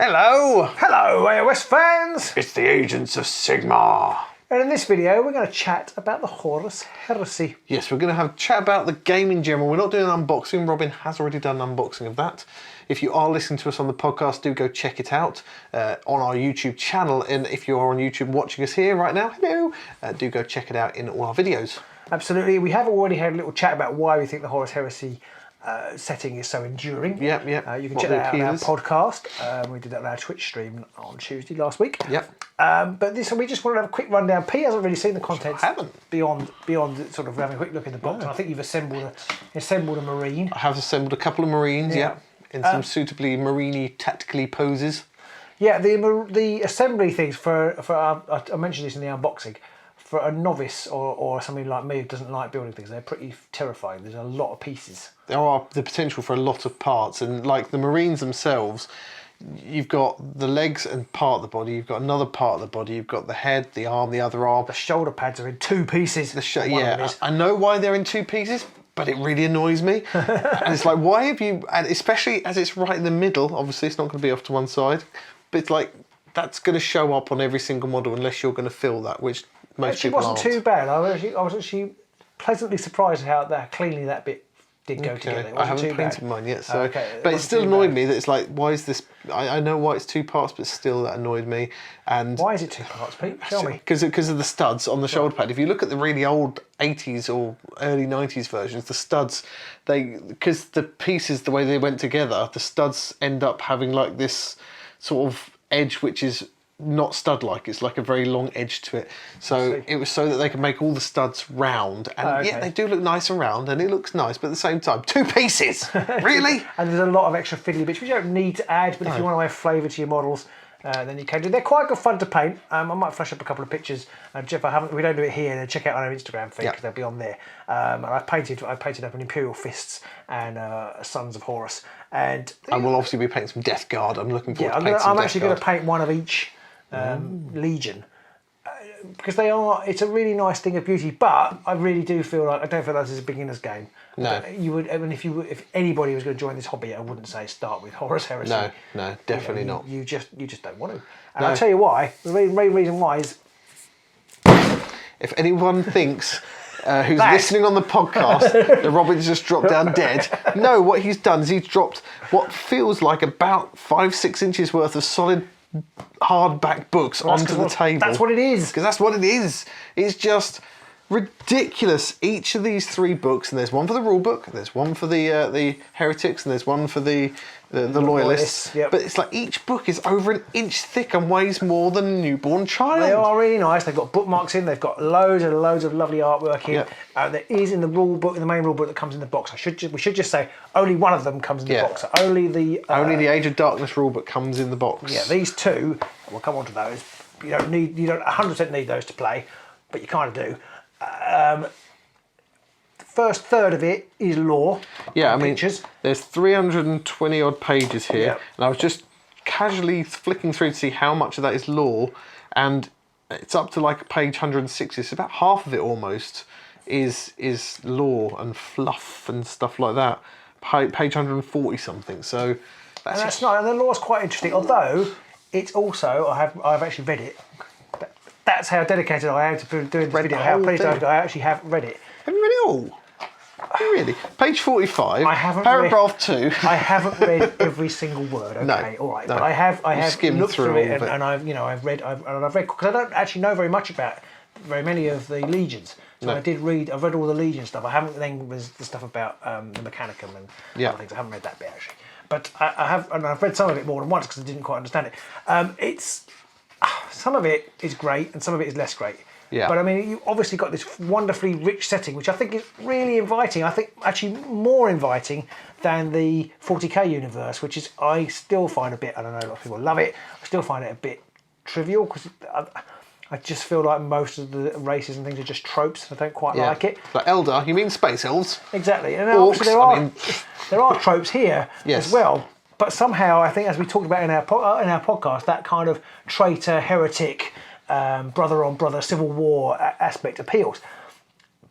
Hello! Hello AOS fans! It's the Agents of Sigmar. And in this video we're going to chat about the Horus Heresy. Yes, we're going to have a chat about the game in general. We're not doing an unboxing. Robin has already done an unboxing of that. If you are listening to us on the podcast, do go check it out on our YouTube channel. And if you are on YouTube watching us here right now, hello, do go check it out in all our videos. Absolutely. We have already had a little chat about why we think the Horus Heresy setting is so enduring. Yep. You can check that out on our podcast. We did that on our Twitch stream on Tuesday last week. Yep. But this, we just want to have a quick rundown. P hasn't really seen the content. I haven't. Beyond sort of having a quick look in the box. No. And I think you've assembled a Marine. I have assembled a couple of Marines, yeah. In some suitably marine-y, tactically poses. Yeah, the assembly things I mentioned this in the unboxing. For a novice or somebody like me who doesn't like building things, they're pretty terrifying. There's a lot of pieces. There are the potential for a lot of parts, and like the Marines themselves, you've got the legs and part of the body, you've got another part of the body, you've got the head, the arm, the other arm. The shoulder pads are in two pieces. I know why they're in two pieces, but it really annoys me. And it's like, why have you, and especially as it's right in the middle, obviously it's not going to be off to one side, but it's like, that's going to show up on every single model unless you're going to fill that, which most people aren't. It wasn't too bad. I was actually pleasantly surprised how cleanly that bit did go together. I haven't painted mine yet, so but it still annoyed me that it's like, why is this? I know why it's two parts, but still that annoyed me. And why is it two parts, Pete? Tell me. Because of the studs on the shoulder pad. If you look at the really old 80s or early 90s versions, the studs, because the pieces, the way they went together, the studs end up having like this sort of edge, which is not stud-like, it's like a very long edge to it. So it was so that they could make all the studs round. And yeah, they do look nice and round, and it looks nice, but at the same time, two pieces! Really? And there's a lot of extra fiddly bits which you don't need to add, but if you want to add flavour to your models, then you can do. They're quite good fun to paint. I might flash up a couple of pictures. Jeff, we don't do it here, then check out on our Instagram feed, because they'll be on there. And I painted up an Imperial Fists and Sons of Horus. And I will obviously be painting some Death Guard. I'm looking forward to painting some Death Guard. I'm actually going to paint one of each Legion, because it's a really nice thing of beauty, but I really do feel like, I don't feel like this is a beginner's game. No. You would, I mean, if anybody was going to join this hobby, I wouldn't say start with Horus Heresy. No, definitely not. You just don't want to. And I'll tell you why, the main reason why is, if anyone thinks who's listening on the podcast that Robin's just dropped down dead, no, what he's done is he's dropped what feels like about 5-6 inches worth of solid hardback books onto the table. That's what it is. Because that's what it is. It's just ridiculous. Each of these 3 books, and there's one for the rule book, there's one for the heretics, and there's one for the loyalists. Yep. But it's like each book is over an inch thick and weighs more than a newborn child. They are really nice. They've got bookmarks in. They've got loads and loads of lovely artwork in. Yep. There is in the rule book, in the main rule book that comes in the box. We should just say only one of them comes in the box. So only the Age of Darkness rule book comes in the box. Yeah, these 2. We'll come on to those. You don't 100% need those to play, but you kind of do. The first third of it is lore. Yeah, I mean, pictures. There's 320 odd pages here, and I was just casually flicking through to see how much of that is lore, and it's up to like page 160. It's about half of it almost is lore and fluff and stuff like that. Page 140 something. So that's not. And the lore's quite interesting, although it's also I've actually read it. That's how dedicated I am to doing this video. How pleased I actually have read it. Have you read it all? Really? Page 45. I haven't. Paragraph 2. I haven't read every single word. Okay, all right. No. But I have looked through it, and I've read because I don't actually know very much about very many of the legions. So I've read all the legion stuff. I haven't then there's the stuff about the Mechanicum and other things. I haven't read that bit actually. But I have, and I've read some of it more than once because I didn't quite understand it. Some of it is great and some of it is less great. Yeah. But I mean, you obviously got this wonderfully rich setting, which I think is really inviting. I think actually more inviting than the 40k universe, which is, I still find a bit, I don't know, a lot of people love it. I still find it a bit trivial because I just feel like most of the races and things are just tropes. I don't quite like it. Like Eldar, you mean space elves? Exactly. And Orcs, there are tropes here as well. But somehow, I think, as we talked about in our podcast, that kind of traitor, heretic, brother on brother, civil war aspect appeals.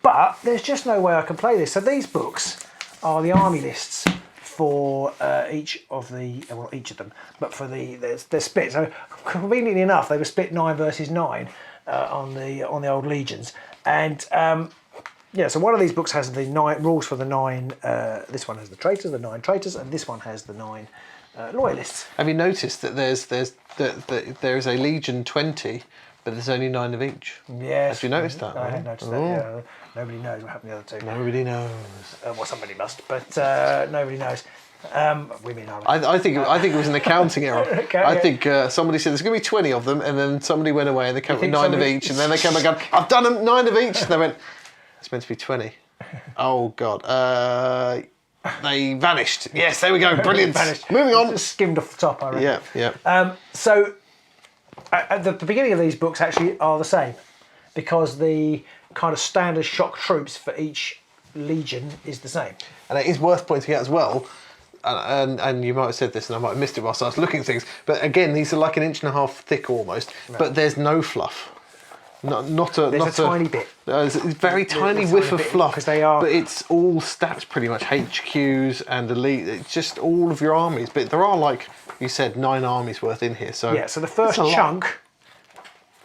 But there's just no way I can play this. So these books are the army lists for each of the, well, not each of them, but for they're split. So conveniently enough, they were split 9 versus 9 on the old legions, and yeah. So one of these books has the 9 rules for the 9. This one has the traitors, the 9 traitors, and this one has the 9 loyalists. Have you noticed that there is a legion 20, but there's only 9 of each? Yes. Have you noticed that? I had noticed that. Yeah. Nobody knows what happened the other 2. Nobody knows. Well, somebody must, but nobody knows. Women are. I think it was an accounting error. I think somebody said there's going to be 20 of them, and then somebody went away and they came up with 9 of each, and then they came back and I've done them 9 of each, and they went, it's meant to be 20. Oh God. They vanished. Yes, there we go. Brilliant. Moving on. Just skimmed off the top, I reckon. Yeah. So at the beginning of these books actually are the same, because the kind of standard shock troops for each legion is the same. And it is worth pointing out as well, and you might have said this and I might have missed it whilst I was looking at things, but again, these are like 1.5 inches thick almost, right. But there's no fluff. Not a tiny bit. It's a very tiny whiff of fluff, because they are. But it's all stats pretty much, HQs and elite. It's just all of your armies. But there are, like you said, 9 armies worth in here. So yeah. So the first chunk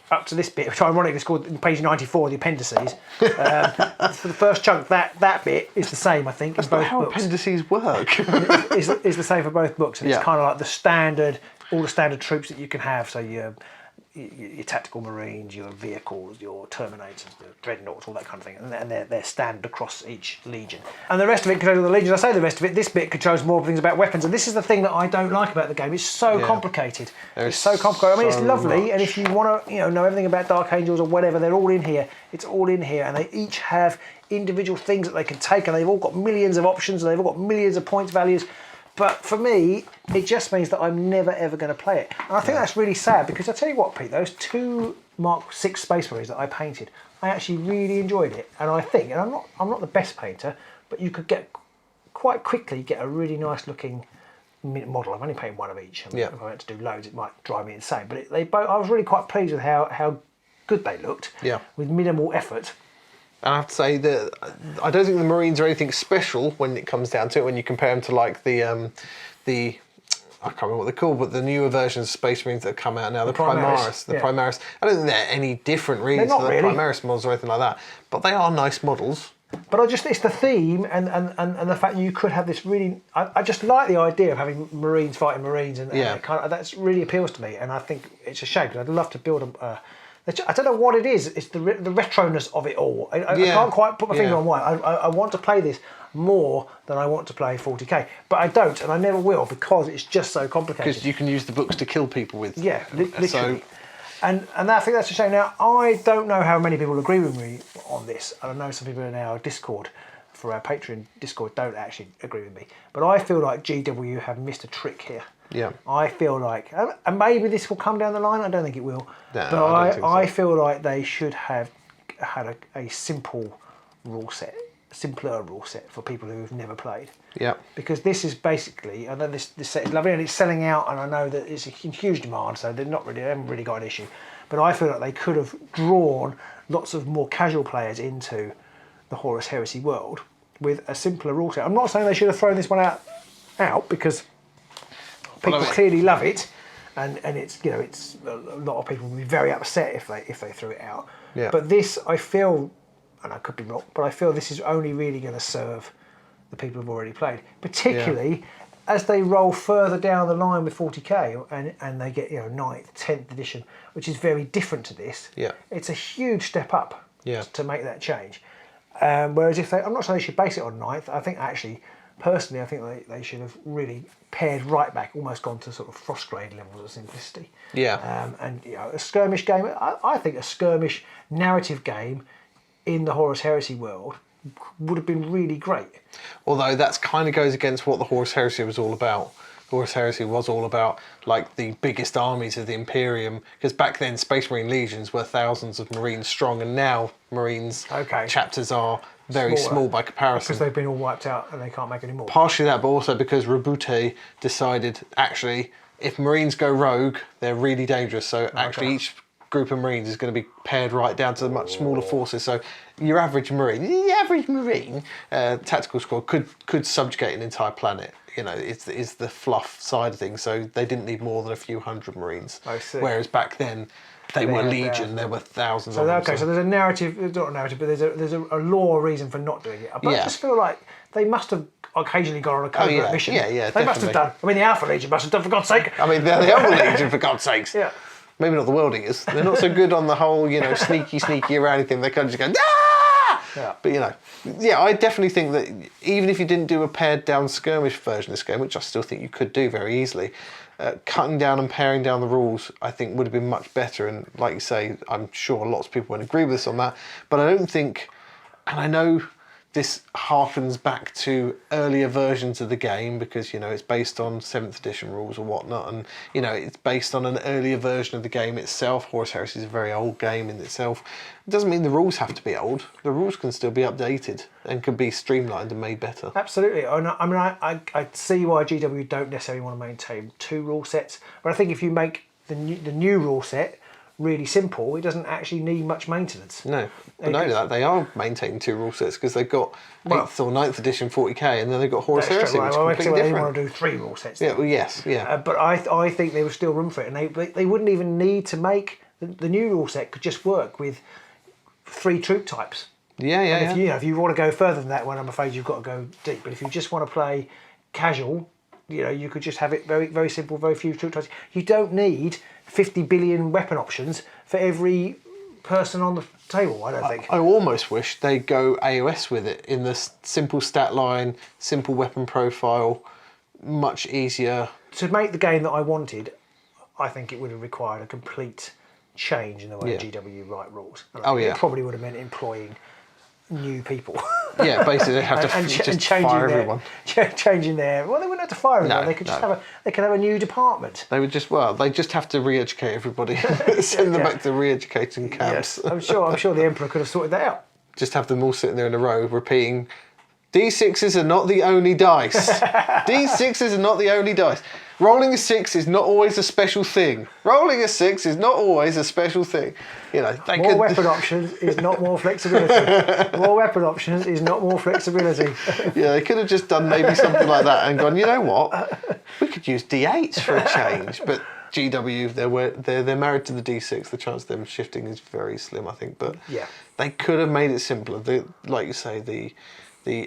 up to this bit, which ironically is called page 94, the appendices. For the first chunk, that bit is the same, I think. That's not how appendices work. Is the same for both books, and it's kind of like the standard, all the standard troops that you can have. So your tactical marines, your vehicles, your terminators, the dreadnoughts, all that kind of thing, and they're standard across each legion. And the rest of it controls the legions. I say the rest of it. This bit controls more things about weapons, and this is the thing that I don't like about the game. It's so complicated. It's so complicated. I mean, it's lovely, and if you want to, know everything about Dark Angels or whatever, they're all in here. It's all in here, and they each have individual things that they can take, and they've all got millions of options, and they've all got millions of points values. But for me, it just means that I'm never ever going to play it. And I think that's really sad, because I tell you what, Pete, those 2 Mark 6 Space Marines that I painted, I actually really enjoyed it. And I think, and I'm not the best painter, but you could quite quickly get a really nice looking model. I've only painted 1 of each. And if I went to do loads, it might drive me insane. But I was really quite pleased with how good they looked, with minimal effort. And I have to say that I don't think the Marines are anything special when it comes down to it, when you compare them to like the I can't remember what they're called, but the newer versions of Space Marines that have come out now, the Primaris. Primaris. I don't think they're any different really to the Primaris models or anything like that. But they are nice models. But it's the theme and the fact that you could have this really. I just like the idea of having Marines fighting Marines, and that really appeals to me. And I think it's a shame, because I'd love to build I don't know what it is. It's the retroness of it all. I can't quite put my finger on why. I want to play this more than I want to play 40k, but I don't, and I never will, because it's just so complicated. Because you can use the books to kill people with. Yeah, literally. So, and I think that's a shame. Now, I don't know how many people agree with me on this, and I know some people in our Discord, for our Patreon Discord, don't actually agree with me. But I feel like GW have missed a trick here. Yeah. I feel like, and maybe this will come down the line, I don't think it will, no, but I don't think so. I feel like they should have had a simple rule set, simpler rule set for people who have never played. Yeah. Because this is basically, I know this set is lovely and it's selling out, and I know that it's a huge demand, so they haven't really got an issue. But I feel like they could have drawn lots of more casual players into the Horus Heresy world with a simpler rule set. I'm not saying they should have thrown this one out because people clearly love it, and it's it's a lot of people will be very upset if they threw it out. Yeah. But this, I feel, and I could be wrong, but I feel this is only really going to serve the people who've already played, particularly as they roll further down the line with 40k and they get 9th, 10th edition, which is very different to this. Yeah. It's a huge step up. Yeah. To make that change. Whereas I'm not saying they should base it on 9th. I think actually, personally, I think they should have really pared right back, almost gone to sort of Frostgrade levels of simplicity. Yeah. And a skirmish game, I think a skirmish narrative game in the Horus Heresy world would have been really great. Although that kind of goes against what the Horus Heresy was all about. The Horus Heresy was all about like the biggest armies of the Imperium, because back then Space Marine legions were thousands of Marines strong, and now Marines chapters are very small by comparison. Because they've been all wiped out and they can't make any more. Partially that, but also because Rabute decided, actually, if Marines go rogue, they're really dangerous. So actually each group of Marines is going to be pared right down to the much smaller forces. So the average Marine, tactical squad could subjugate an entire planet. you know, is the fluff side of things. So they didn't need more than a few hundred Marines. I see. Whereas back then, they were Legion. There were thousands of them. So there's a narrative, not a narrative, but there's a lore reason for not doing it. But I just feel like they must have occasionally gone on a covert mission. Yeah, they must have done. I mean, the Alpha Legion must have done, for God's sake. I mean, they're the Alpha Legion, for God's sakes. Yeah. Maybe not the World Eaters. They're not so good on the whole, you know, sneaky around thing. They kind of just go, ah! Yeah. But, you know, yeah, I definitely think that even if you didn't do a pared down skirmish version of this game, which I still think you could do very easily, cutting down and paring down the rules, I think would have been much better. And like you say, I'm sure lots of people would agree with us on that. But I don't think, and I know this harkens back to earlier versions of the game because, you know, it's based on 7th edition rules or whatnot, and, you know, it's based on an earlier version of the game itself. Horus Heresy is a very old game in itself. It doesn't mean the rules have to be old. The rules can still be updated and can be streamlined and made better. Absolutely. I mean, I see why GW don't necessarily want to maintain 2 rule sets, but I think if you make the new rule set really simple, it doesn't actually need much maintenance. No, but not only that, they are maintaining 2 rule sets because they've got 8th or 9th edition 40k, and then they've got Horus Heresy, which is completely different. They want to do 3 rule sets. Yeah, well, yes, yeah. But I think there was still room for it, and they wouldn't even need to make the new rule set could just work with 3 troop types. Yeah. If you want to go further than that, well, I'm afraid you've got to go deep. But if you just want to play casual, you know, you could just have it very, very simple, very few troop types. You don't need 50 billion weapon options for every person on the table, I don't think. I almost wish they'd go AOS with it in the simple stat line, simple weapon profile, much easier. To make the game that I wanted, I think it would have required a complete change in the way GW write rules. It probably would have meant employing new people. Yeah, basically they have to just fire everyone. Changing their, well, they wouldn't have to fire everyone. They could just have a new department. They would just they just have to re-educate everybody, send them back to re-educating camps. Yes. I'm sure the Emperor could have sorted that out. Just have them all sitting there in a row repeating, D6s are not the only dice. D6s are not the only dice. Rolling a 6 is not always a special thing. Rolling a 6 is not always a special thing. You know, more weapon options is not more flexibility. More weapon options is not more flexibility. Yeah, they could have just done maybe something like that and gone, you know what? We could use D8s for a change. But GW, they're married to the D6. The chance of them shifting is very slim, I think. But yeah, they could have made it simpler. Like you say, the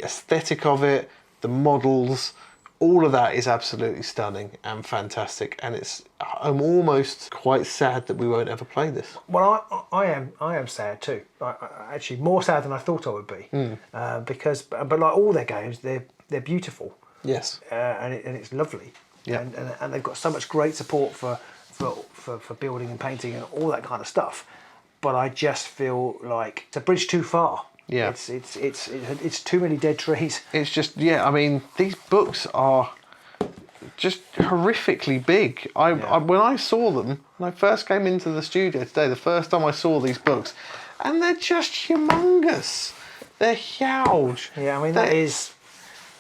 aesthetic of it, the models, all of that is absolutely stunning and fantastic, and I'm almost quite sad that we won't ever play this. Well, I am sad too. Actually, more sad than I thought I would be, because but like all their games, they're beautiful. Yes, and it's lovely. Yeah, and they've got so much great support for building and painting and all that kind of stuff. But I just feel like it's a bridge too far. Yeah, it's too many dead trees. It's just, I mean, these books are just horrifically big. When I saw them, when I first came into the studio today, the first time I saw these books, and they're just humongous. They're huge. Yeah, I mean that is.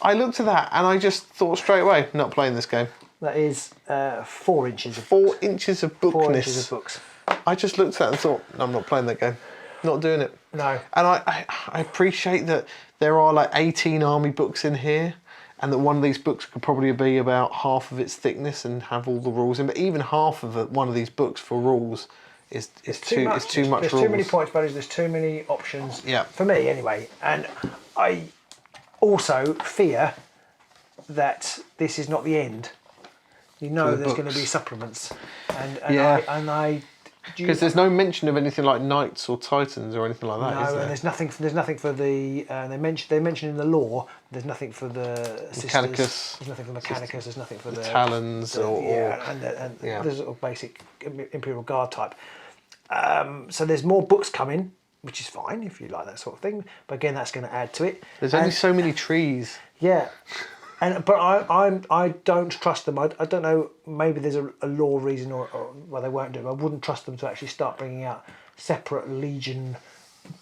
I looked at that and I just thought straight away, not playing this game. That is 4 inches. 4 inches of bookness. 4 inches of books. I just looked at that and thought, no, I'm not playing that game. Not doing it. No. And I appreciate that there are like 18 army books in here, and that one of these books could probably be about half of its thickness and have all the rules in. But even half of one of these books for rules is too much. There's rules. Too many points values. There's too many options. Yeah. For me, anyway. And I also fear that this is not the end. You know, there's going to be supplements, and because there's no mention of anything like knights or titans or anything like that. No, is there? And there's nothing for the. They mention in the lore. There's nothing for the Mechanicus. There's nothing for Mechanicus. There's nothing for the Talons and there's sort of basic Imperial Guard type. So there's more books coming, which is fine if you like that sort of thing. But again, that's going to add to it. There's only so many trees. Yeah. But I don't trust them. I don't know. Maybe there's a law reason, or well, they won't do it. I wouldn't trust them to actually start bringing out separate Legion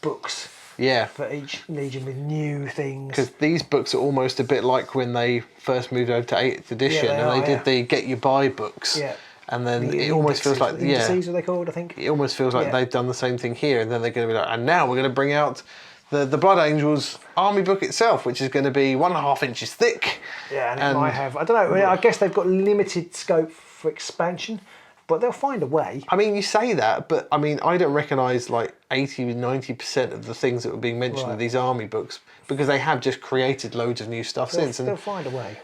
books. Yeah. For each Legion with new things. Because these books are almost a bit like when they first moved over to 8th edition, and they did the Get You By books. Yeah. And then it almost feels like indices are they called? I think it almost feels like they've done the same thing here, and then they're going to be like, and now we're going to bring out the Blood Angels army book itself, which is going to be 1.5 inches thick. Yeah, and it might have, I don't know, I guess they've got limited scope for expansion, but they'll find a way. I mean, you say that, but I mean, I don't recognise like 80-90% of the things that were being mentioned in these army books, because they have just created loads of new stuff since. They'll find a way.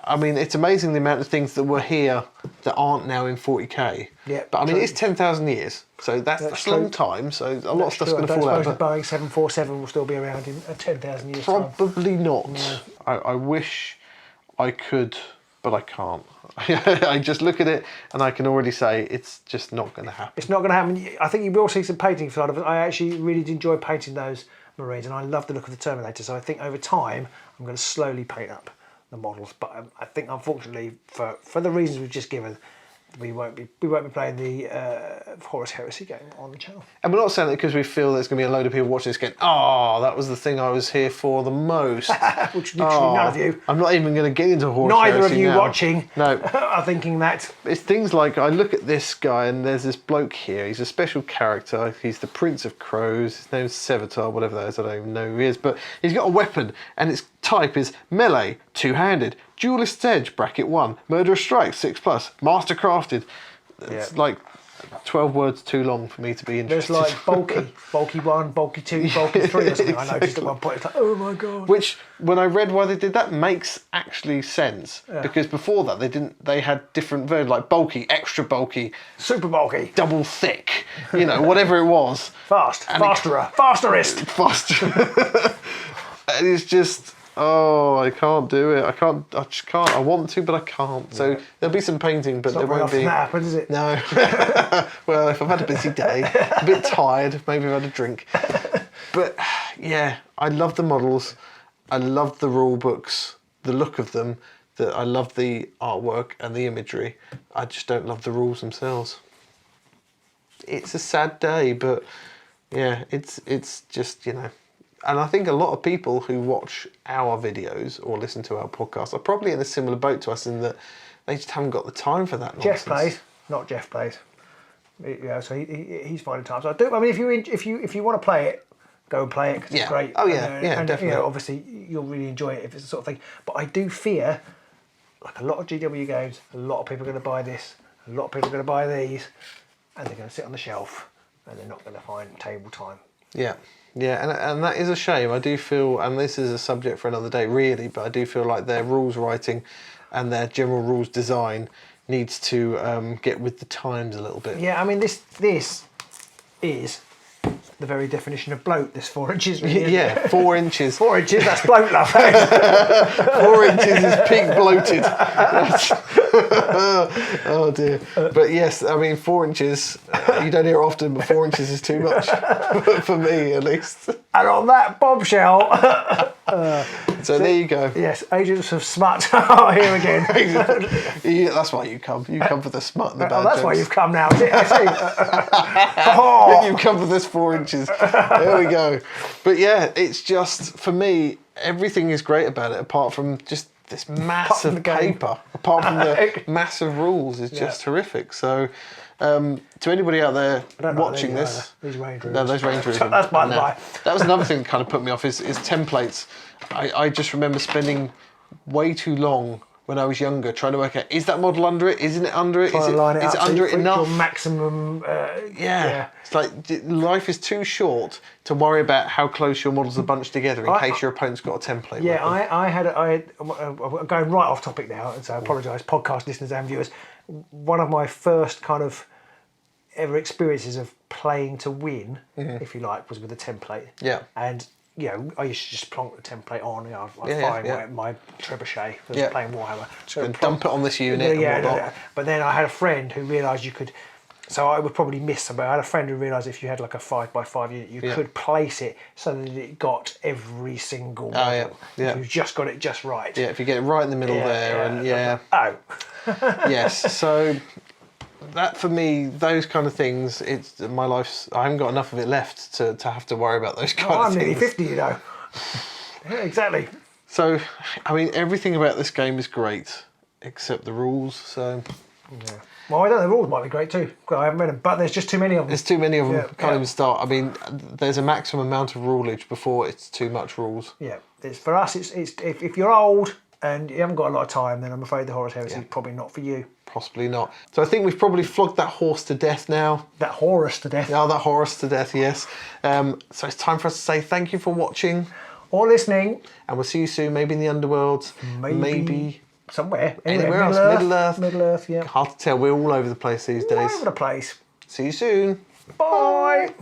I mean, it's amazing the amount of things that were here that aren't now in 40k. Yeah, but I mean, it's 10,000 years, so that's a long time. So a lot of stuff's going to fall out. I suppose the Boeing 747 will still be around in 10,000 years. Probably not. No. I wish I could, but I can't. I just look at it and I can already say it's just not going to happen. It's not going to happen. I think you will see some painting side of it. I actually really enjoy painting those Marines, and I love the look of the Terminator. So I think over time I'm going to slowly paint up the models. But I think unfortunately for the reasons we've just given, we won't be playing the Horus Heresy game on the channel. And we're not saying that because we feel there's going to be a load of people watching this going, oh, that was the thing I was here for the most. Which literally none of you. I'm not even going to get into Horus Heresy. Neither of you now. watching are thinking that. It's things like, I look at this guy and there's this bloke here. He's a special character. He's the Prince of Crows. His name's Sevatar, whatever that is. I don't even know who he is. But he's got a weapon and its type is melee, two-handed. Duelist's Edge, bracket 1. Murderous Strike, 6+. Mastercrafted. It's like 12 words too long for me to be interested. There's like bulky 1, bulky 2, bulky 3 or something. Exactly. I noticed at one point, it's like, oh my god. Which, when I read why they did that, makes actually sense. Yeah. Because before that, they had different versions, like bulky, extra bulky. Super bulky. Double thick. You know, whatever it was. Fasterest. Faster. And it's just... Oh, I can't do it. I just can't. I want to, but I can't. So there'll be some painting, but there won't be. That happens, is it? No. Well, if I've had a busy day, a bit tired, maybe I've had a drink. But yeah, I love the models. I love the rule books, the look of them. I love the artwork and the imagery. I just don't love the rules themselves. It's a sad day, but yeah, it's just, you know. And I think a lot of people who watch our videos or listen to our podcast are probably in a similar boat to us in that they just haven't got the time for that nonsense. Jeff plays. Yeah, so he's finding time. So I mean, if you want to play it, go and play it because it's great. Oh yeah, definitely. You know, obviously you'll really enjoy it if it's the sort of thing. But I do fear, like a lot of GW games, a lot of people are going to buy this, a lot of people are going to buy these, and they're going to sit on the shelf and they're not going to find table time. Yeah. Yeah, and that is a shame. I do feel, and this is a subject for another day really, but I do feel like their rules writing and their general rules design needs to get with the times a little bit. Yeah, I mean, this is the very definition of bloat, this 4 inches. Really, yeah, 4 inches. 4 inches, that's bloat, love. 4 inches is peak bloated. Oh dear. But yes, I mean, 4 inches, you don't hear it often, but 4 inches is too much. For me, at least. And on that bombshell... so there you go. Yes, Agents of Smut are here again. Yeah, that's why you come. You come for the smut and the bad that's jokes. Why you've come now, is it? I see. You've come for this 4 inches. There we go. But yeah, it's just, for me, everything is great about it, apart from just this massive paper. Apart from the massive rules, is just horrific. So... to anybody out there watching this, these Range Roovers. No, those Range Roovers. That's by the by. That was another thing that kind of put me off is templates. I just remember spending way too long when I was younger trying to work out, is that model under it? Isn't it under it? Is it under it enough? Your maximum. Yeah. It's like life is too short to worry about how close your models are bunched together in case your opponent's got a template. Yeah, I had going right off topic now, and so I apologise, podcast listeners and viewers. One of my first kind of ever experiences of playing to win, if you like, was with a template. Yeah. And you know, I used to just plonk the template on. You know, I find my trebuchet for playing Warhammer. So dump it on this unit. And whatnot. But then I had a friend who realised you could. So I would probably miss some, but I had a friend who realised if you had like a 5x5 unit, you could place it so that it got every single model. If you just got it just right. Yeah, if you get it right in the middle there, yes. So that for me, those kind of things, it's my life's. I haven't got enough of it left to have to worry about those kind of things. I'm nearly 50, you know. Yeah, exactly. So, I mean, everything about this game is great except the rules. So. Yeah. Well, I don't know, the rules might be great too. I haven't read them, but there's just too many of them. There's too many of them. Can't even start. I mean, there's a maximum amount of rulage before it's too much rules. Yeah, for us, it's if you're old and you haven't got a lot of time, then I'm afraid the Horus Heresy is probably not for you. Possibly not. So I think we've probably flogged that horse to death now. That Horus to death. Oh, that Horus to death, yes. So it's time for us to say thank you for watching. Or listening. And we'll see you soon, maybe in the underworld. Maybe somewhere. Anywhere else. Middle Earth, yeah. Hard to tell. We're all over the place these days. All over the place. See you soon. Bye.